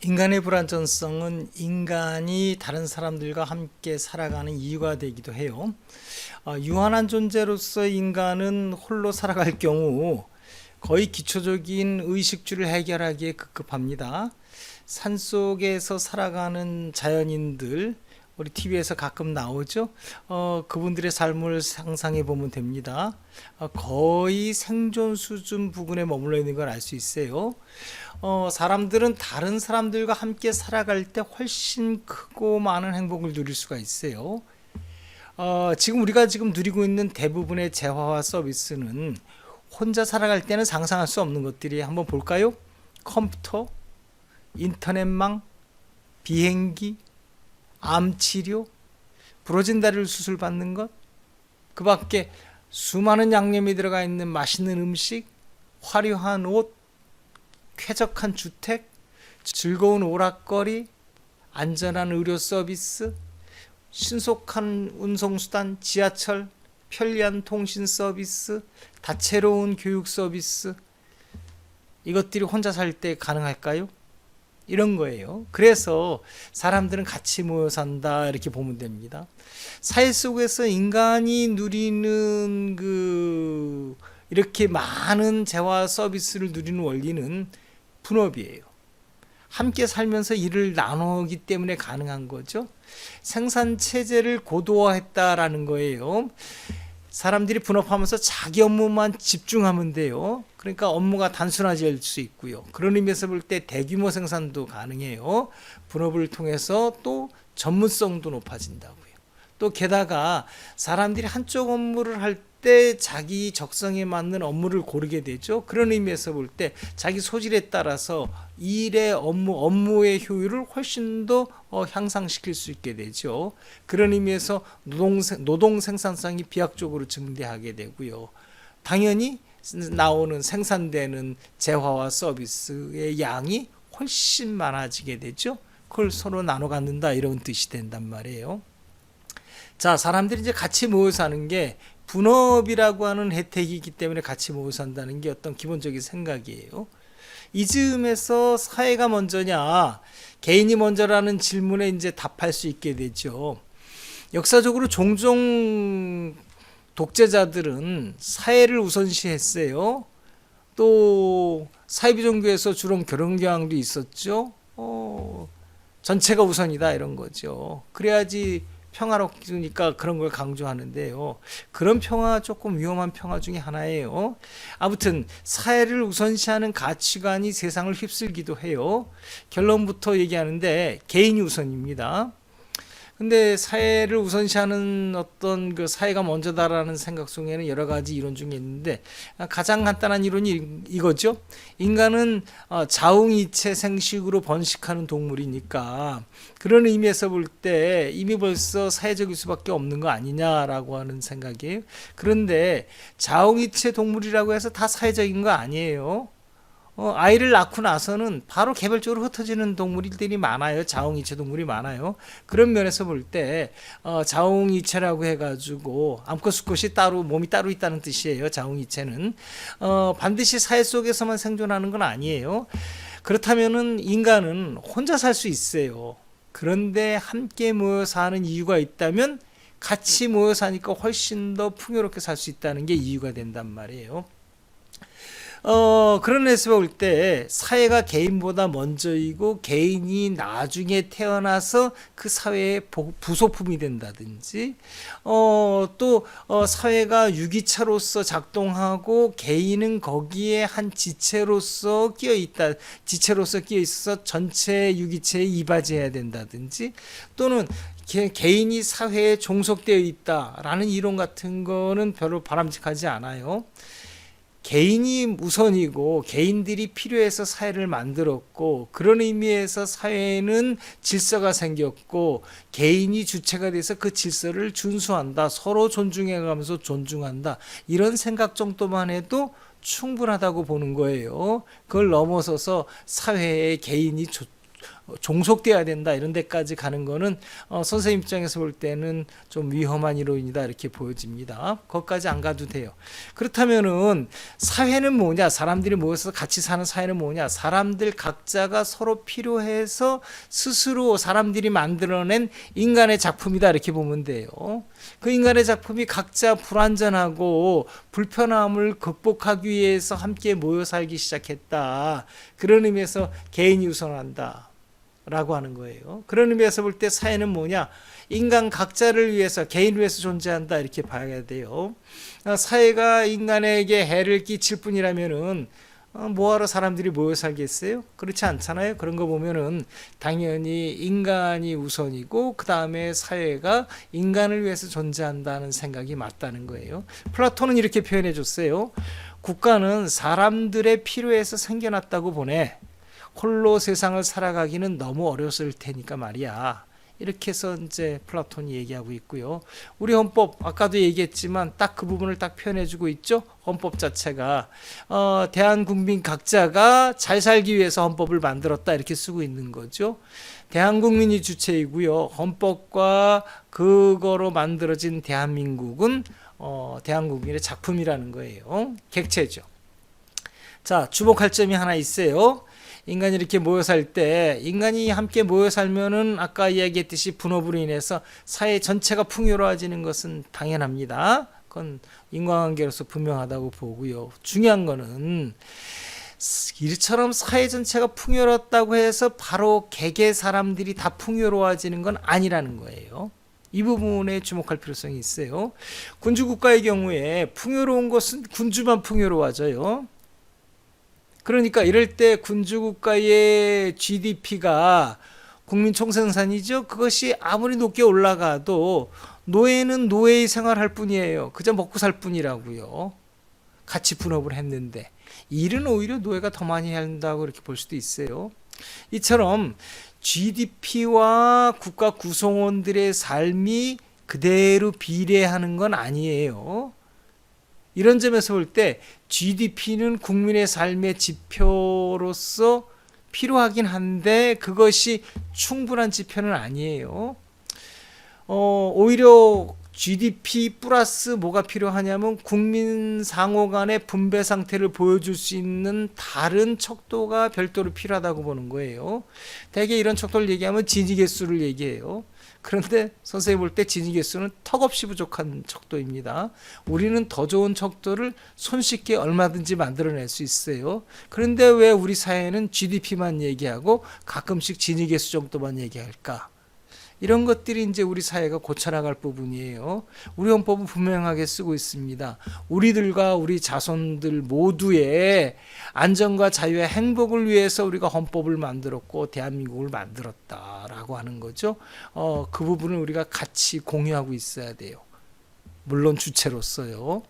인간의 불완전성은 인간이 다른 사람들과 함께 살아가는 이유가 되기도 해요. 유한한 존재로서 인간은 홀로 살아갈 경우 거의 기초적인 의식주를 해결하기에 급급합니다. 산속에서 살아가는 자연인들, 우리 TV에서 가끔 나오죠. 그분들의 삶을 상상해 보면 됩니다. 거의 생존 수준 부근에 머물러 있는 걸 알 수 있어요. 사람들은 다른 사람들과 함께 살아갈 때 훨씬 크고 많은 행복을 누릴 수가 있어요. 지금 우리가 누리고 있는 대부분의 재화와 서비스는 혼자 살아갈 때는 상상할 수 없는 것들이 한번 볼까요? 컴퓨터, 인터넷망, 비행기, 암치료, 부러진 다리를 수술받는 것, 그 밖에 수많은 양념이 들어가 있는 맛있는 음식, 화려한 옷, 쾌적한 주택, 즐거운 오락거리, 안전한 의료 서비스, 신속한 운송수단, 지하철, 편리한 통신 서비스, 다채로운 교육 서비스, 이것들이 혼자 살 때 가능할까요? 이런 거예요. 그래서 사람들은 같이 모여 산다 이렇게 보면 됩니다. 사회 속에서 인간이 누리는 이렇게 많은 재화 서비스를 누리는 원리는 분업이에요. 함께 살면서 일을 나누기 때문에 가능한 거죠. 생산 체제를 고도화했다라는 거예요. 사람들이 분업하면서 자기 업무만 집중하면 돼요. 그러니까 업무가 단순화될 수 있고요. 그런 의미에서 볼 때 대규모 생산도 가능해요. 분업을 통해서 또 전문성도 높아진다고요. 또 게다가 사람들이 한쪽 업무를 할 때 자기 적성에 맞는 업무를 고르게 되죠. 그런 의미에서 볼 때 자기 소질에 따라서 일의 업무의 효율을 훨씬 더 향상시킬 수 있게 되죠. 그런 의미에서 노동 생산성이 비약적으로 증대하게 되고요. 당연히 나오는 생산되는 재화와 서비스의 양이 훨씬 많아지게 되죠. 그걸 서로 나눠 갖는다 이런 뜻이 된단 말이에요. 자, 사람들이 이제 같이 모여 사는 게 분업이라고 하는 혜택이기 때문에 같이 모여 산다는 게 어떤 기본적인 생각이에요. 이 즈음에서 사회가 먼저냐, 개인이 먼저라는 질문에 이제 답할 수 있게 되죠. 역사적으로 종종 독재자들은 사회를 우선시했어요. 또 사회비종교에서 주로 결혼 교황도 있었죠. 전체가 우선이다 이런 거죠. 그래야지 평화롭니까 그런 걸 강조하는데요. 그런 평화 조금 위험한 평화 중에 하나예요. 아무튼 사회를 우선시하는 가치관이 세상을 휩쓸기도 해요. 결론부터 얘기하는데 개인이 우선입니다. 근데 사회를 우선시하는 어떤 사회가 먼저다라는 생각 속에는 여러 가지 이론 중에 있는데 가장 간단한 이론이 이거죠. 인간은 자웅이체 생식으로 번식하는 동물이니까 그런 의미에서 볼 때 이미 벌써 사회적일 수밖에 없는 거 아니냐라고 하는 생각이에요. 그런데 자웅이체 동물이라고 해서 다 사회적인 거 아니에요. 아이를 낳고 나서는 바로 개별적으로 흩어지는 동물들이 많아요. 자웅이체 동물이 많아요. 그런 면에서 볼 때 자웅이체라고 해가지고 암컷 수컷이 따로 몸이 따로 있다는 뜻이에요. 자웅이체는 반드시 사회 속에서만 생존하는 건 아니에요. 그렇다면은 인간은 혼자 살 수 있어요. 그런데 함께 모여 사는 이유가 있다면 같이 모여 사니까 훨씬 더 풍요롭게 살 수 있다는 게 이유가 된단 말이에요. 그런 데서 볼 때 사회가 개인보다 먼저이고 개인이 나중에 태어나서 그 사회의 부속품이 된다든지 또 사회가 유기체로서 작동하고 개인은 거기에 한 지체로서 끼어 있어서 전체 유기체에 이바지해야 된다든지 또는 개인이 사회에 종속되어 있다라는 이론 같은 거는 별로 바람직하지 않아요. 개인이 우선이고 개인들이 필요해서 사회를 만들었고 그런 의미에서 사회에는 질서가 생겼고 개인이 주체가 돼서 그 질서를 준수한다. 서로 존중해가면서 존중한다. 이런 생각 정도만 해도 충분하다고 보는 거예요. 그걸 넘어서서 사회에 개인이 종속돼야 된다 이런 데까지 가는 거는 선생님 입장에서 볼 때는 좀 위험한 이론이다 이렇게 보여집니다. 거기까지 안 가도 돼요. 그렇다면은 사회는 뭐냐? 사람들이 모여서 같이 사는 사회는 뭐냐? 사람들 각자가 서로 필요해서 스스로 사람들이 만들어낸 인간의 작품이다 이렇게 보면 돼요. 그 인간의 작품이 각자 불완전하고 불편함을 극복하기 위해서 함께 모여 살기 시작했다. 그런 의미에서 개인이 우선한다 라고 하는 거예요. 그런 의미에서 볼 때 사회는 뭐냐? 인간 각자를 위해서, 개인을 위해서 존재한다 이렇게 봐야 돼요. 사회가 인간에게 해를 끼칠 뿐이라면은 뭐하러 사람들이 모여 살겠어요? 그렇지 않잖아요. 그런 거 보면은 당연히 인간이 우선이고 그 다음에 사회가 인간을 위해서 존재한다는 생각이 맞다는 거예요. 플라톤은 이렇게 표현해 줬어요. 국가는 사람들의 필요에서 생겨났다고 보네. 홀로 세상을 살아가기는 너무 어려웠을 테니까 말이야. 이렇게 해서 이제 플라톤이 얘기하고 있고요. 우리 헌법 아까도 얘기했지만 딱 그 부분을 딱 표현해주고 있죠. 헌법 자체가 대한국민 각자가 잘 살기 위해서 헌법을 만들었다 이렇게 쓰고 있는 거죠. 대한국민이 주체이고요. 헌법과 그거로 만들어진 대한민국은 대한국민의 작품이라는 거예요. 객체죠. 자, 주목할 점이 하나 있어요. 인간이 이렇게 모여 살 때 인간이 함께 모여 살면은 아까 이야기했듯이 분업으로 인해서 사회 전체가 풍요로워지는 것은 당연합니다. 그건 인과관계로서 분명하다고 보고요. 중요한 거는 이처럼 사회 전체가 풍요롭다고 해서 바로 개개 사람들이 다 풍요로워지는 건 아니라는 거예요. 이 부분에 주목할 필요성이 있어요. 군주국가의 경우에 풍요로운 것은 군주만 풍요로워져요. 그러니까 이럴 때 군주국가의 GDP가 국민총생산이죠. 그것이 아무리 높게 올라가도 노예는 노예의 생활할 뿐이에요. 그저 먹고 살 뿐이라고요. 같이 분업을 했는데 일은 오히려 노예가 더 많이 해야 한다고 이렇게 볼 수도 있어요. 이처럼 GDP와 국가 구성원들의 삶이 그대로 비례하는 건 아니에요. 이런 점에서 볼 때 GDP는 국민의 삶의 지표로서 필요하긴 한데 그것이 충분한 지표는 아니에요. 오히려 GDP 플러스 뭐가 필요하냐면 국민 상호 간의 분배 상태를 보여줄 수 있는 다른 척도가 별도로 필요하다고 보는 거예요. 대개 이런 척도를 얘기하면 진위 개수를 얘기해요. 그런데 선생님 볼 때 진위 개수는 턱없이 부족한 척도입니다. 우리는 더 좋은 척도를 손쉽게 얼마든지 만들어낼 수 있어요. 그런데 왜 우리 사회는 GDP만 얘기하고 가끔씩 진위 개수 정도만 얘기할까? 이런 것들이 이제 우리 사회가 고쳐나갈 부분이에요. 우리 헌법은 분명하게 쓰고 있습니다. 우리들과 우리 자손들 모두의 안전과 자유의 행복을 위해서 우리가 헌법을 만들었고 대한민국을 만들었다라고 하는 거죠. 그 부분을 우리가 같이 공유하고 있어야 돼요. 물론 주체로서요.